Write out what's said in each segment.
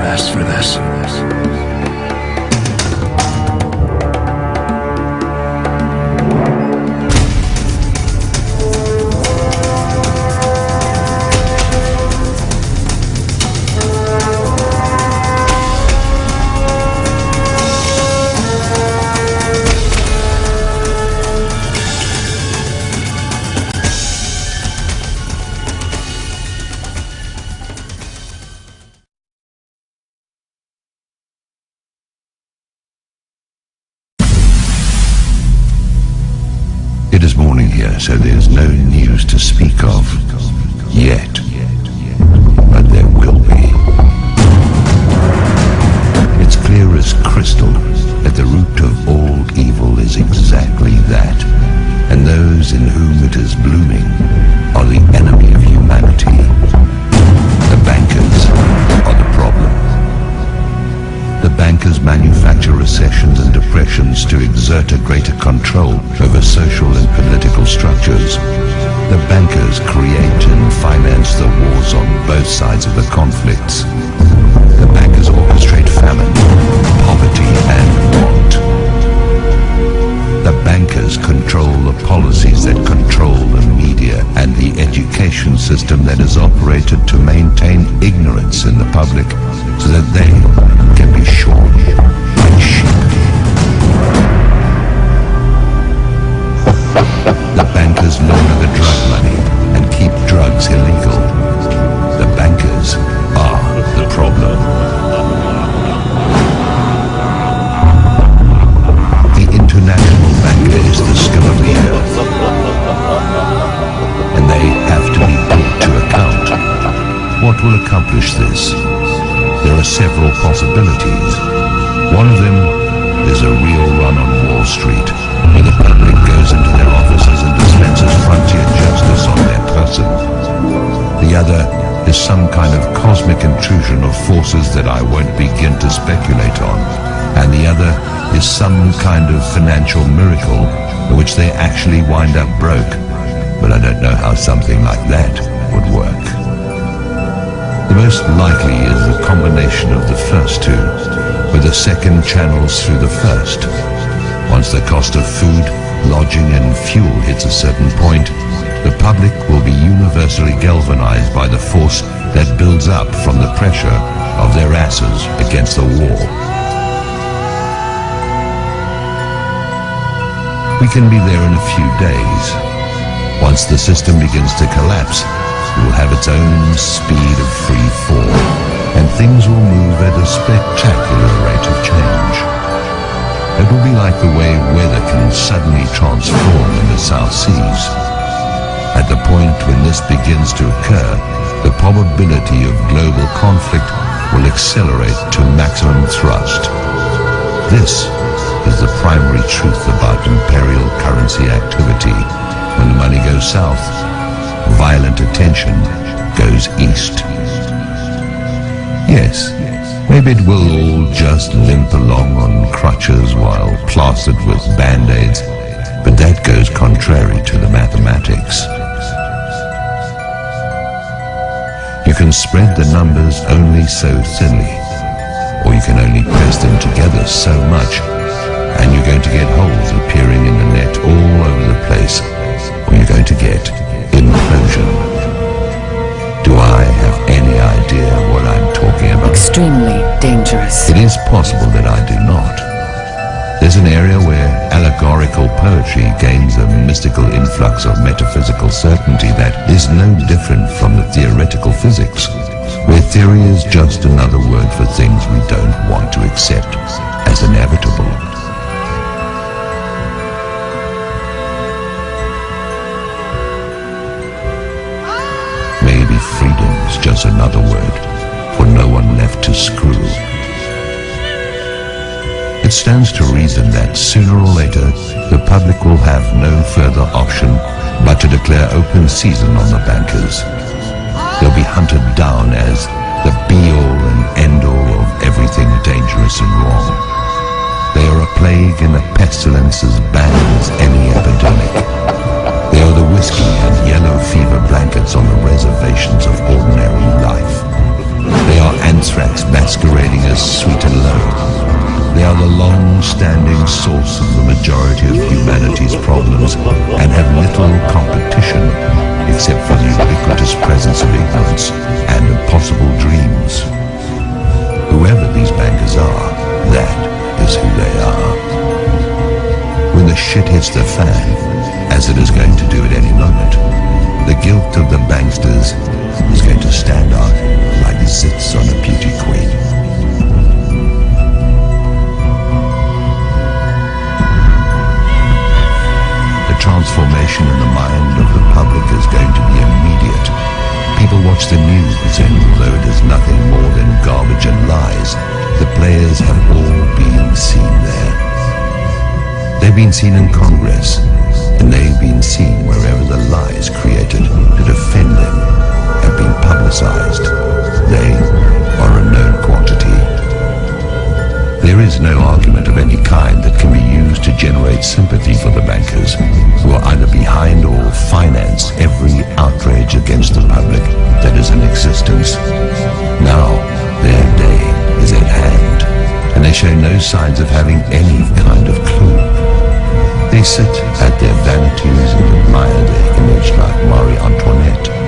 asked for this. It is morning here, so there's no news to speak of yet, but there will be. It's clear as crystal that the root of all evil is exactly that, and those in whom it is blooming are the enemy of humanity. The bankers are the problem. The bankers manufacture recessions and depressions to exert a greater control over social and political structures. The bankers create and finance the wars on both sides of the conflicts. The bankers orchestrate famine, poverty, and want. The bankers control the policies that control the media and the education system that is operated to maintain ignorance in the public so that they can be shorn like sheep. The bankers launder the drug money and keep drugs illegal. The bankers are the problem. The international banker is the scum of the earth, and they have to be brought to account. What will accomplish this? There are several possibilities. One of them is a real run on Wall Street, where the public goes into their offices and dispenses frontier justice on their person. The other is some kind of cosmic intrusion of forces that I won't begin to speculate on. And the other is some kind of financial miracle in which they actually wind up broke. But I don't know how something like that would work. The most likely is the combination of the first two, with the second channels through the first. Once the cost of food, lodging and fuel hits a certain point, the public will be universally galvanized by the force that builds up from the pressure of their asses against the wall. We can be there in a few days. Once the system begins to collapse, it will have its own speed of free fall, and things will move at a spectacular rate of change. It will be like the way weather can suddenly transform in the South Seas. At the point when this begins to occur, the probability of global conflict will accelerate to maximum thrust. This is the primary truth about imperial currency activity. When the money goes south, violent attention goes east. Yes, maybe it will all just limp along on crutches while plastered with band-aids, but that goes contrary to the mathematics. You can spread the numbers only so thinly, or you can only press them together so much, and you're going to get holes appearing in the net all over the place, or you're going to get implosion. Do I have any idea what I'm talking about? Extremely dangerous. It is possible that I do not. There's an area where allegorical poetry gains a mystical influx of metaphysical certainty that is no different from the theoretical physics, where theory is just another word for things we don't want to accept as inevitable. Maybe freedom is just another word for no one left to screw. It stands to reason that sooner or later the public will have no further option but to declare open season on the bankers. They'll be hunted down as the be-all and end-all of everything dangerous and wrong. They are a plague and a pestilence as bad as any epidemic. They are the whiskey and yellow fever blankets on the reservations of ordinary life. They are anthrax contracts masquerading as sweet and low. They are the long-standing source of the majority of humanity's problems and have little competition except for the ubiquitous presence of ignorance and impossible dreams. Whoever these bankers are, that is who they are. When the shit hits the fan, as it is going to do at any moment, the guilt of the banksters is going to stand out like zits on a beauty queen. The transformation in the mind of the public is going to be immediate. People watch the news, and although it is nothing more than garbage and lies, the players have all been seen there. They've been seen in Congress, and they've been seen wherever the lies created to defend them have been publicized. They are a known quantity. There is no argument of any kind that can be used to generate sympathy for the bankers, who are either behind or finance every outrage against the public that is in existence. Now, their day is at hand, and they show no signs of having any kind of clue. They sit at their vanities and admire their image like Marie Antoinette.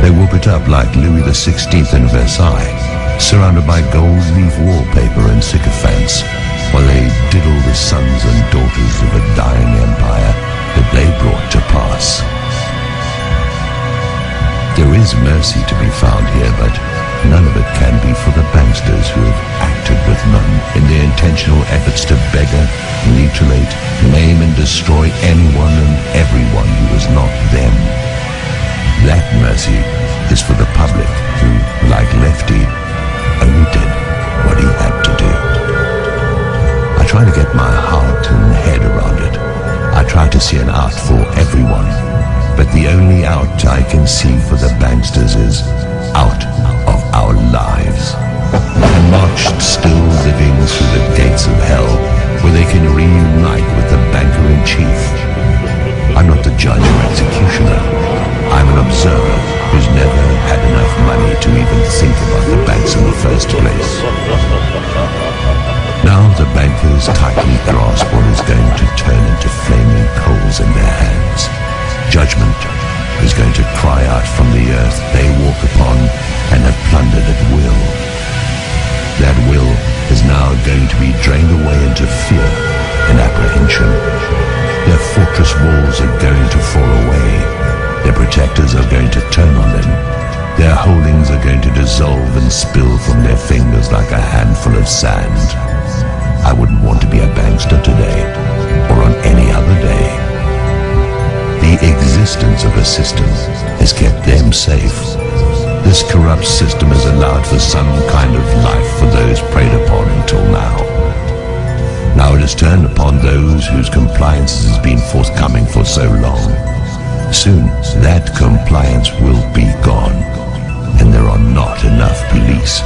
They whoop it up like Louis XVI in Versailles, surrounded by gold leaf wallpaper and sycophants, while they diddle the sons and daughters of a dying empire that they brought to pass. There is mercy to be found here, but none of it can be for the banksters who have acted with none in their intentional efforts to beggar, mutilate, maim and destroy anyone and everyone who is not them. That mercy is for the public who, like Lefty, only did what he had to do. I try to get my heart and head around it. I try to see an out for everyone, but the only out I can see for the banksters is out of our lives, and marched still living through the gates of hell, where they can reunite with the banker-in-chief. I'm not the judge or executioner. I'm an observer who's never had enough money to even think about the banks in the first place. Now the bankers tightly grasp what is going to turn into flaming coals in their hands. Judgment is going to cry out from the earth they walk upon and have plundered at will. That will is now going to be drained away into fear and apprehension. Their fortress walls are going to fall away. Their protectors are going to turn on them. Their holdings are going to dissolve and spill from their fingers like a handful of sand. I wouldn't want to be a bankster today, or on any other day. The existence of a system has kept them safe. This corrupt system has allowed for some kind of life for those preyed upon until now. Now it has turned upon those whose compliance has been forthcoming for so long. Soon that compliance will be gone, and there are not enough police